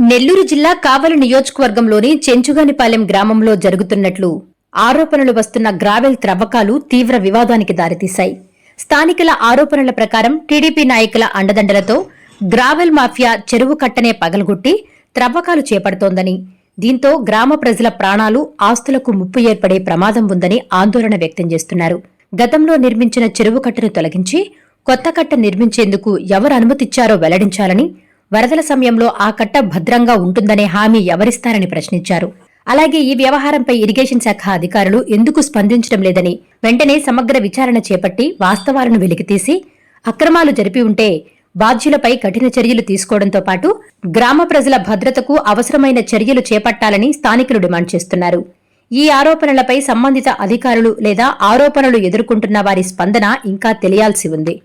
నెల్లూరు జిల్లా కావలి నియోజకవర్గంలోని చెంచుగానిపాలెం గ్రామంలో జరుగుతున్నట్లు ఆరోపణలు వస్తున్న గ్రావెల్ త్రవ్వకాలు తీవ్ర వివాదానికి దారితీశాయి. స్థానికుల ఆరోపణల ప్రకారం టీడీపీ నాయకుల అండదండలతో గ్రావెల్ మాఫియా చెరువు కట్టనే పగలగొట్టి త్రవ్వకాలు చేపడుతోందని, దీంతో గ్రామ ప్రజల ప్రాణాలు, ఆస్తులకు ముప్పు ఏర్పడే ప్రమాదం ఉందని ఆందోళన వ్యక్తం చేస్తున్నారు. గతంలో నిర్మించిన చెరువు కట్టను తొలగించి కొత్త కట్ట నిర్మించేందుకు ఎవరు అనుమతిచ్చారో వెల్లడించాలని, వరదల సమయంలో ఆ కట్ట భద్రంగా ఉంటుందనే హామీ ఎవరిస్తారని ప్రశ్నించారు. అలాగే ఈ వ్యవహారంపై ఇరిగేషన్ శాఖ అధికారులు ఎందుకు స్పందించడం లేదని, వెంటనే సమగ్ర విచారణ చేపట్టి వాస్తవాలను వెలికితీసి అక్రమాలు జరిపి ఉంటే బాధ్యులపై కఠిన చర్యలు తీసుకోవడంతో పాటు గ్రామ ప్రజల భద్రతకు అవసరమైన చర్యలు చేపట్టాలని స్థానికులు డిమాండ్ చేస్తున్నారు. ఈ ఆరోపణలపై సంబంధిత అధికారులు లేదా ఆరోపణలు ఎదుర్కొంటున్న వారి స్పందన ఇంకా తెలియాల్సి ఉంది.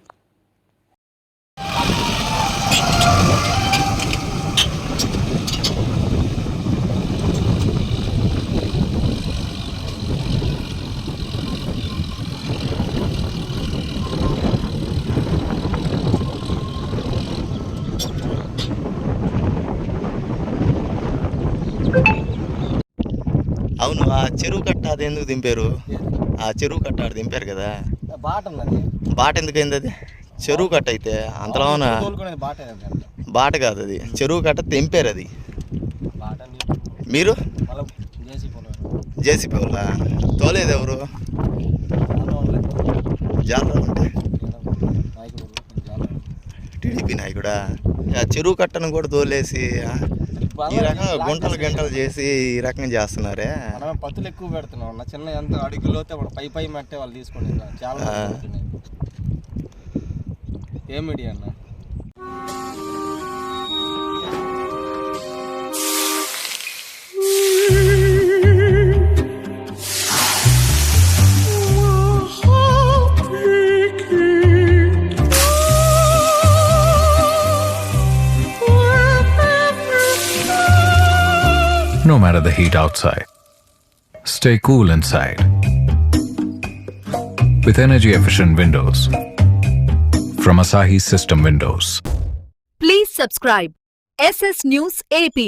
అవును, ఆ చెరువు కట్ట అది ఎందుకు దింపారు? ఆ చెరువు కట్ట ఆడ దింపారు కదా, బాట ఎందుకు అయింది? అది చెరువు కట్ట అయితే అంతలోన బాట కాదు, అది చెరువు కట్ట తెంపారు. అది మీరు జేసీపీ వాళ్ళ తోలేదు ఎవరు? జాలరావు అంటే టీడీపీ నాయకుడా? ఆ చెరువు కట్టను కూడా తోలేసి ఈ రకంగా గుంటలు గంటలు చేసి ఈ రకంగా చేస్తున్నారే. మనం పత్తులు ఎక్కువ పెడుతున్నాం, చిన్న ఎంత అడుగులో పై మట్టే వాళ్ళు తీసుకుని చాలా ఏం మీడియా అన్న. No matter the heat outside, stay cool inside with energy-efficient windows from Asahi System Windows. Please subscribe SS News AP.